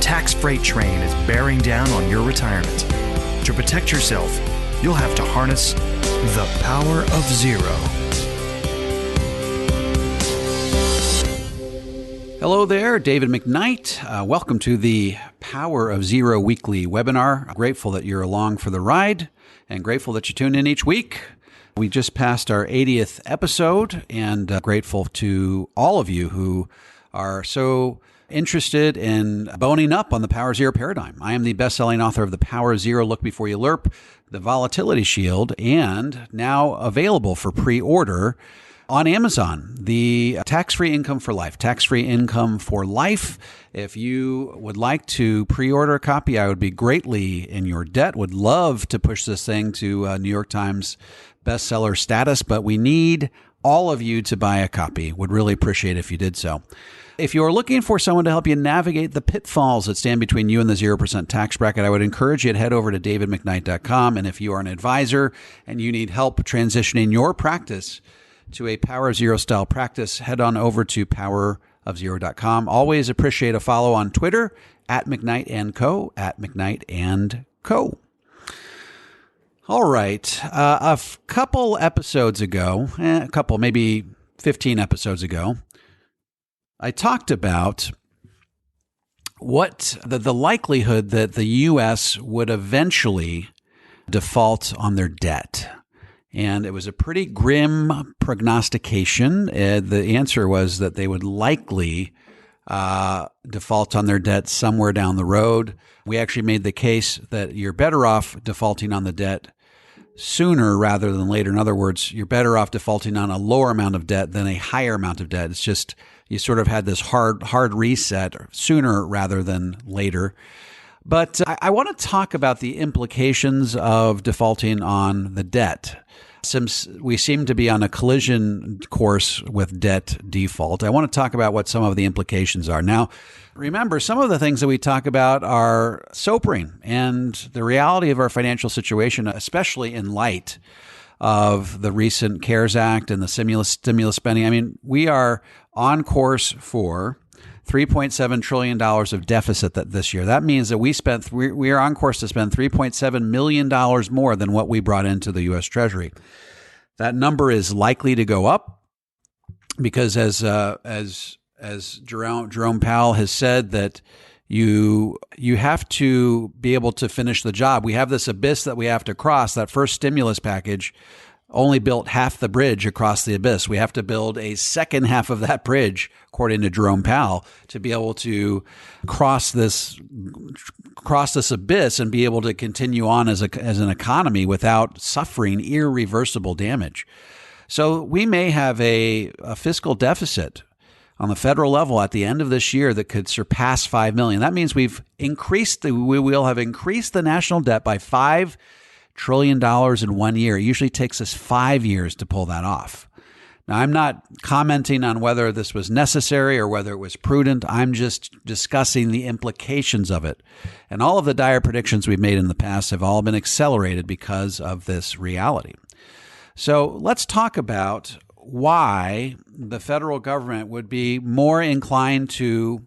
tax freight train is bearing down on your retirement. To protect yourself, you'll have to harness the power of zero. Hello there, David McKnight. Welcome to the Power of Zero weekly webinar. I'm grateful that you're along for the ride and grateful that you tune in each week. We just passed our 80th episode and grateful to all of you who are so interested in boning up on the Power Zero paradigm. I am the best-selling author of The Power Zero, Look Before You Lerp, The Volatility Shield, and now available for pre-order on Amazon, the tax-free income for life, tax-free income for life. If you would like to pre-order a copy, I would be greatly in your debt. Would love to push this thing to New York Times bestseller status, but we need all of you to buy a copy. Would really appreciate it if you did so. If you're looking for someone to help you navigate the pitfalls that stand between you and the 0% tax bracket, I would encourage you to head over to davidmcknight.com. And if you are an advisor and you need help transitioning your practice to a Power of Zero style practice, head on over to powerofzero.com. Always appreciate a follow on Twitter at McKnight & Co. at McKnight & Co. All right. A couple episodes ago, maybe 15 episodes ago, I talked about what the likelihood that the U.S. would eventually default on their debt. And it was a pretty grim prognostication. The answer was that they would likely default on their debt somewhere down the road. We actually made the case that you're better off defaulting on the debt sooner rather than later. In other words, you're better off defaulting on a lower amount of debt than a higher amount of debt. It's just you sort of had this hard reset sooner rather than later. But I want to talk about the implications of defaulting on the debt. Since we seem to be on a collision course with debt default, I want to talk about what some of the implications are. Now, remember, some of the things that we talk about are sobering, and the reality of our financial situation, especially in light of the recent CARES Act and the stimulus spending. I mean, we are on course for $3.7 trillion of deficit this year. That means that we are on course to spend $3.7 million more than what we brought into the US Treasury. That number is likely to go up because as Jerome Powell has said, that you have to be able to finish the job. We have this abyss that we have to cross. That first stimulus package only built half the bridge across the abyss. We have to build a second half of that bridge, according to Jerome Powell, to be able to cross this abyss and be able to continue on as an economy without suffering irreversible damage. So we may have a fiscal deficit on the federal level at the end of this year that could surpass $5 million. That means we will have increased the national debt by $5 trillion in 1 year. It usually takes us 5 years to pull that off. Now, I'm not commenting on whether this was necessary or whether it was prudent. I'm just discussing the implications of it. And all of the dire predictions we've made in the past have all been accelerated because of this reality. So let's talk about why the federal government would be more inclined to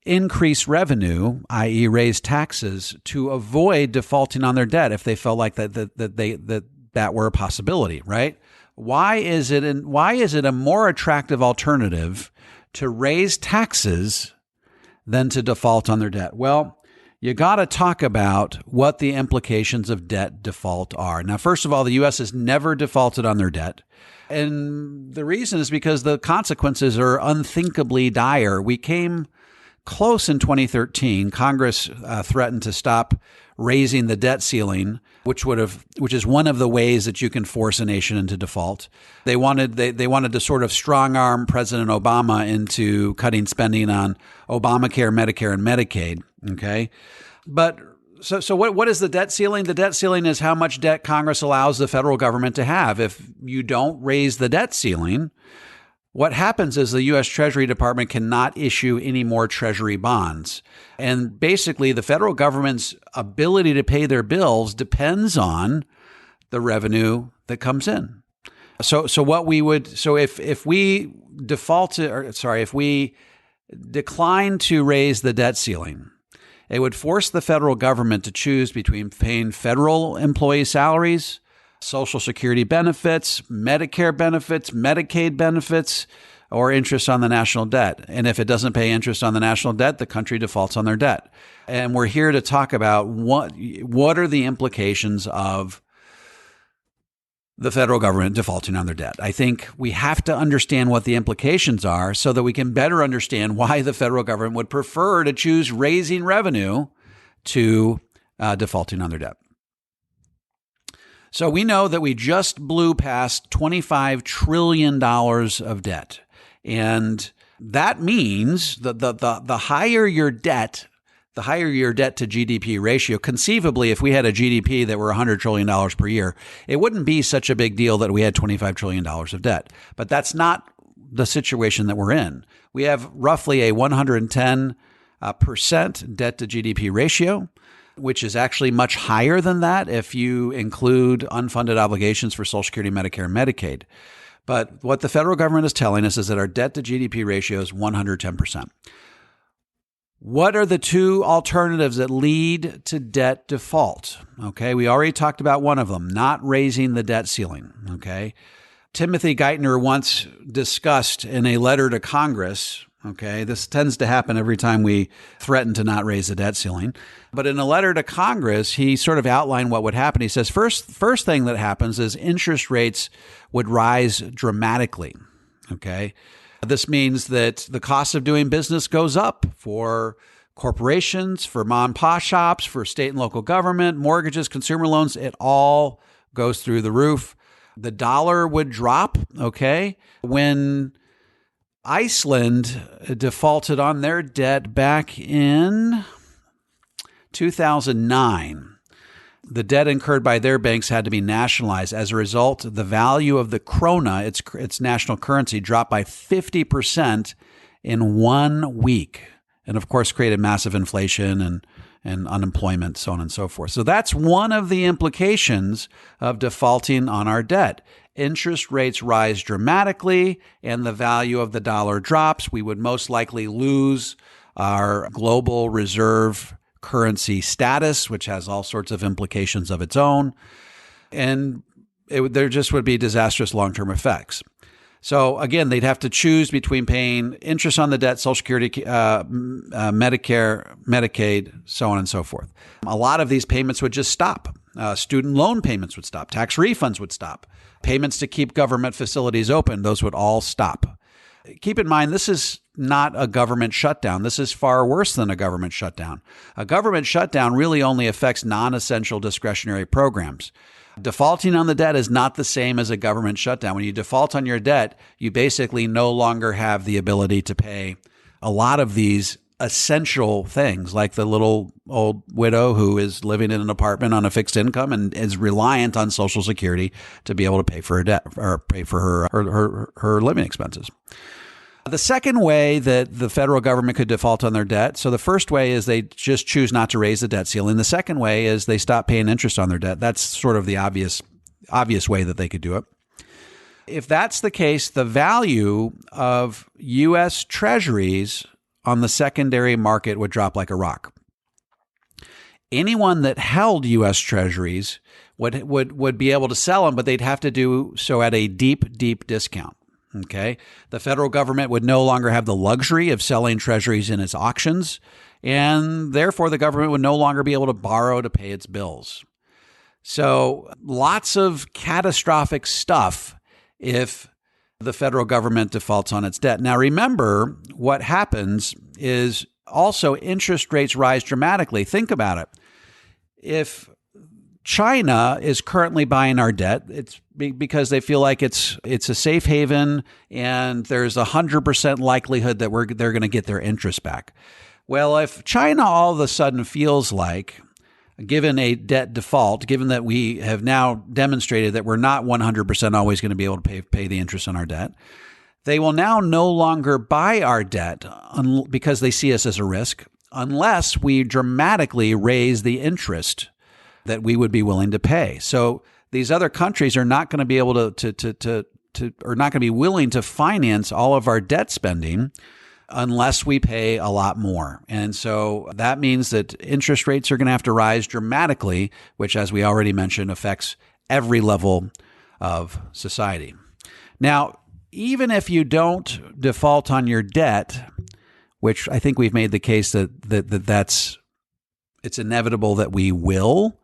increase revenue, i.e. raise taxes, to avoid defaulting on their debt if they felt like that were a possibility, right? Why is it a more attractive alternative to raise taxes than to default on their debt? Well, you got to talk about what the implications of debt default are. Now, first of all, the U.S. has never defaulted on their debt. And the reason is because the consequences are unthinkably dire. We came close in 2013. Congress threatened to stop raising the debt ceiling, which is one of the ways that you can force a nation into default. They wanted to sort of strong arm President Obama into cutting spending on Obamacare, Medicare, and Medicaid. Okay, but so what is the debt ceiling? The debt ceiling is how much debt Congress allows the federal government to have. If you don't raise the debt ceiling, what happens is the US Treasury Department cannot issue any more Treasury bonds. And basically, the federal government's ability to pay their bills depends on the revenue that comes in. So if we declined to raise the debt ceiling, it would force the federal government to choose between paying federal employee salaries, Social Security benefits, Medicare benefits, Medicaid benefits, or interest on the national debt. And if it doesn't pay interest on the national debt, the country defaults on their debt. And we're here to talk about what are the implications of the federal government defaulting on their debt. I think we have to understand what the implications are so that we can better understand why the federal government would prefer to choose raising revenue to defaulting on their debt. So we know that we just blew past $25 trillion of debt. And that means that the higher your debt, the higher your debt to GDP ratio, conceivably, if we had a GDP that were $100 trillion per year, it wouldn't be such a big deal that we had $25 trillion of debt. But that's not the situation that we're in. We have roughly a 110% debt to GDP ratio, which is actually much higher than that if you include unfunded obligations for Social Security, Medicare, and Medicaid. But what the federal government is telling us is that our debt to GDP ratio is 110%. What are the two alternatives that lead to debt default? Okay, we already talked about one of them, not raising the debt ceiling. Okay, Timothy Geithner once discussed in a letter to Congress. Okay, this tends to happen every time we threaten to not raise the debt ceiling. But in a letter to Congress, he sort of outlined what would happen. He says, first thing that happens is interest rates would rise dramatically. Okay, this means that the cost of doing business goes up for corporations, for mom and pop shops, for state and local government, mortgages, consumer loans. It all goes through the roof. The dollar would drop. Okay, when Iceland defaulted on their debt back in 2009. The debt incurred by their banks had to be nationalized. As a result, the value of the krona, its national currency, dropped by 50% in 1 week. And of course, created massive inflation and unemployment, so on and so forth. So that's one of the implications of defaulting on our debt. Interest rates rise dramatically and the value of the dollar drops. We would most likely lose our global reserve currency status, which has all sorts of implications of its own. And there just would be disastrous long-term effects. So again, they'd have to choose between paying interest on the debt, Social Security, Medicare, Medicaid, so on and so forth. A lot of these payments would just stop. Student loan payments would stop. Tax refunds would stop. Payments to keep government facilities open, those would all stop. Keep in mind, this is not a government shutdown. This is far worse than a government shutdown. A government shutdown really only affects non-essential discretionary programs. Defaulting on the debt is not the same as a government shutdown. When you default on your debt, you basically no longer have the ability to pay a lot of these essential things, like the little old widow who is living in an apartment on a fixed income and is reliant on Social Security to be able to pay for her debt or pay for her living expenses. The second way that the federal government could default on their debt, so the first way is they just choose not to raise the debt ceiling. The second way is they stop paying interest on their debt. That's sort of the obvious way that they could do it. If that's the case, the value of US Treasuries on the secondary market would drop like a rock. Anyone that held US Treasuries would be able to sell them, but they'd have to do so at a deep, deep discount. Okay. The federal government would no longer have the luxury of selling treasuries in its auctions, and therefore the government would no longer be able to borrow to pay its bills. So lots of catastrophic stuff if the federal government defaults on its debt. Now, remember, what happens is also interest rates rise dramatically. Think about it. If China is currently buying our debt, it's because they feel like it's a safe haven and there's 100% likelihood that they're going to get their interest back. Well, if China all of a sudden feels like, given a debt default, given that we have now demonstrated that we're not 100% always going to be able to pay the interest on our debt, they will now no longer buy our debt because they see us as a risk unless we dramatically raise the interest that we would be willing to pay. So these other countries are not going to be able to are not going to be willing to finance all of our debt spending unless we pay a lot more. And so that means that interest rates are going to have to rise dramatically, which, as we already mentioned, affects every level of society. Now, even if you don't default on your debt, which I think we've made the case that's it's inevitable that we will,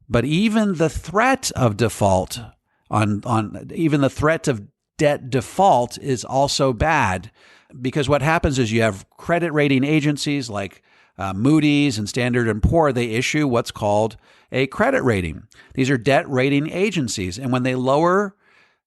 but even the threat of default even the threat of debt default is also bad, because what happens is you have credit rating agencies like Moody's and Standard & Poor. They issue what's called a credit rating. These are debt rating agencies. And when they lower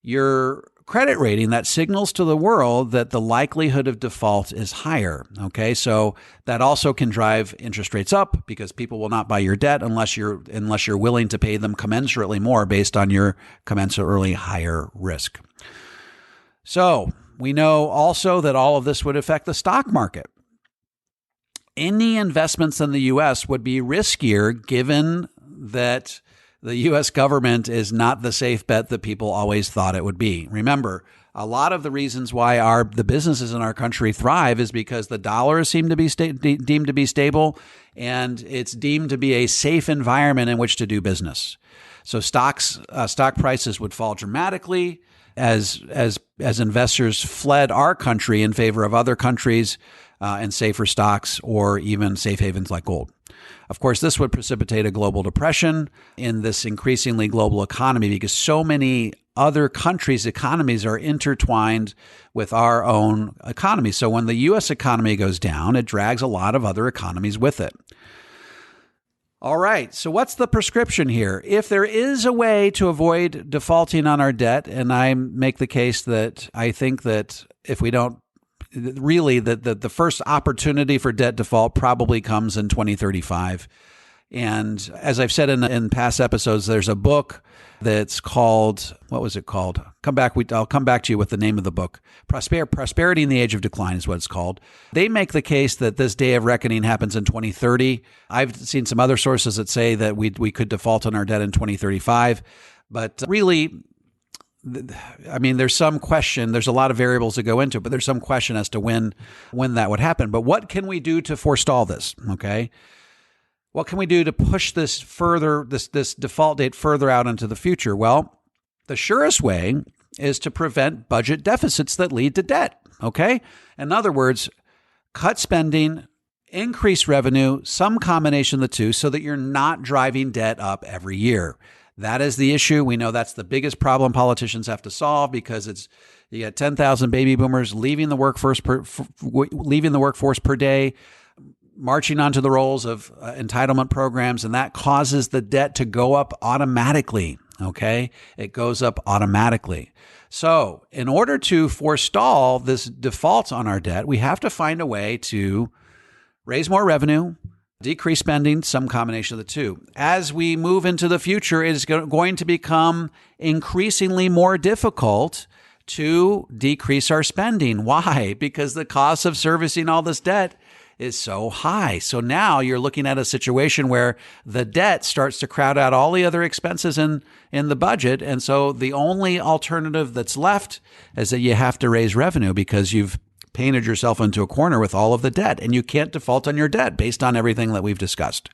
your credit rating, that signals to the world that the likelihood of default is higher. Okay, so that also can drive interest rates up, because people will not buy your debt unless you're willing to pay them commensurately more based on your commensurately higher risk. So we know also that all of this would affect the stock market. Any investments in the U.S. would be riskier, given that the U.S. government is not the safe bet that people always thought it would be. Remember, a lot of the reasons why the businesses in our country thrive is because the dollar is deemed to be stable, and it's deemed to be a safe environment in which to do business. So stock prices would fall dramatically as investors fled our country in favor of other countries and safer stocks, or even safe havens like gold. Of course, this would precipitate a global depression in this increasingly global economy, because so many other countries' economies are intertwined with our own economy. So when the U.S. economy goes down, it drags a lot of other economies with it. All right, so what's the prescription here? If there is a way to avoid defaulting on our debt, and I make the case that I think that if we don't, really the first opportunity for debt default probably comes in 2035. And as I've said in past episodes, there's a book that's called, what was it called? I'll come back to you with the name of the book. Prosperity in the Age of Decline is what it's called. They make the case that this day of reckoning happens in 2030. I've seen some other sources that say that we could default on our debt in 2035. But really, I mean, there's some question. There's a lot of variables that go into it, but there's some question as to when that would happen. But what can we do to forestall this? Okay. What can we do to push this further, this default date further out into the future? Well, the surest way is to prevent budget deficits that lead to debt. Okay. In other words, cut spending, increase revenue, some combination of the two, so that you're not driving debt up every year. That is the issue. We know that's the biggest problem politicians have to solve, because you got 10,000 baby boomers leaving the workforce per day, marching onto the rolls of entitlement programs, and that causes the debt to go up automatically. Okay, it goes up automatically. So, in order to forestall this default on our debt, we have to find a way to raise more revenue, decrease spending, some combination of the two. As we move into the future, it is going to become increasingly more difficult to decrease our spending. Why? Because the cost of servicing all this debt is so high. So now you're looking at a situation where the debt starts to crowd out all the other expenses in the budget. And so the only alternative that's left is that you have to raise revenue, because you've painted yourself into a corner with all of the debt, and you can't default on your debt based on everything that we've discussed.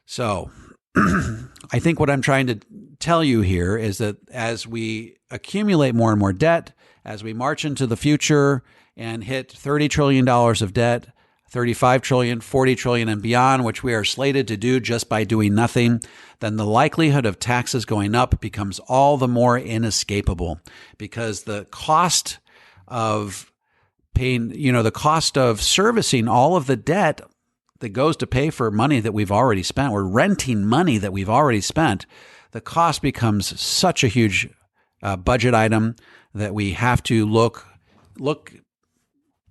So I think what I'm trying to tell you here is that as we accumulate more and more debt, as we march into the future and hit $30 trillion of debt, 35 trillion, 40 trillion and beyond, which we are slated to do just by doing nothing, then the likelihood of taxes going up becomes all the more inescapable, because the cost of paying, the cost of servicing all of the debt that goes to pay for money that we've already spent, we're renting money that we've already spent, the cost becomes such a huge budget item that we have to look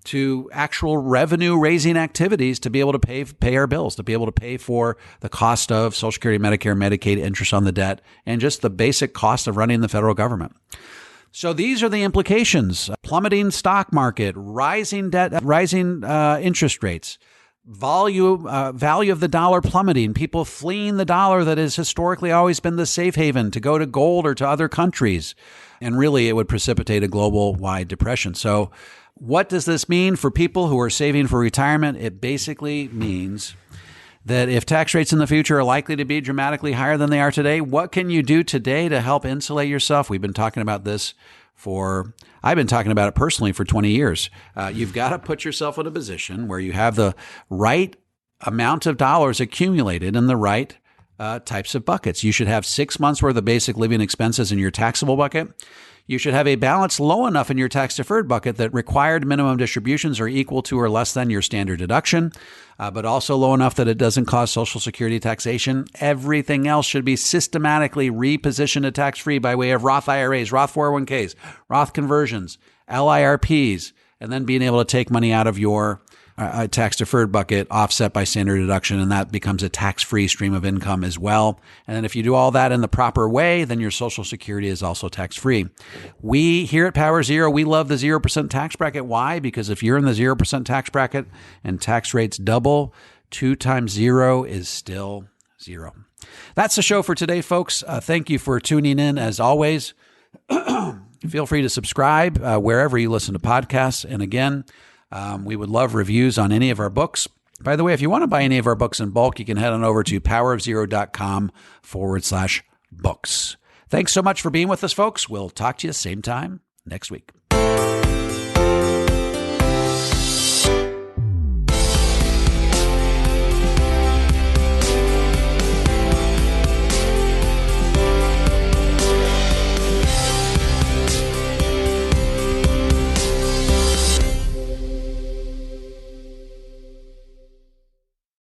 to actual revenue raising activities to be able to pay our bills, to be able to pay for the cost of Social Security, Medicare, Medicaid, interest on the debt, and just the basic cost of running the federal government. So these are the implications: plummeting stock market, rising debt, rising interest rates, value of the dollar plummeting, people fleeing the dollar that has historically always been the safe haven to go to gold or to other countries. And really, it would precipitate a global-wide depression. So what does this mean for people who are saving for retirement? It basically means that if tax rates in the future are likely to be dramatically higher than they are today, what can you do today to help insulate yourself? We've been talking about this I've been talking about it personally for 20 years. You've got to put yourself in a position where you have the right amount of dollars accumulated in the right types of buckets. You should have 6 months worth of basic living expenses in your taxable bucket. You should have a balance low enough in your tax-deferred bucket that required minimum distributions are equal to or less than your standard deduction, but also low enough that it doesn't cause Social Security taxation. Everything else should be systematically repositioned to tax-free by way of Roth IRAs, Roth 401ks, Roth conversions, LIRPs, and then being able to take money out of your tax-deferred bucket offset by standard deduction, and that becomes a tax-free stream of income as well. And then if you do all that in the proper way, then your Social Security is also tax-free. We here at Power Zero, we love the 0% tax bracket. Why? Because if you're in the 0% tax bracket and tax rates double, 2 times 0 is still 0. That's the show for today, folks. Thank you for tuning in as always. Feel free to subscribe wherever you listen to podcasts. And again, we would love reviews on any of our books. By the way, if you want to buy any of our books in bulk, you can head on over to powerofzero.com/books. Thanks so much for being with us, folks. We'll talk to you same time next week.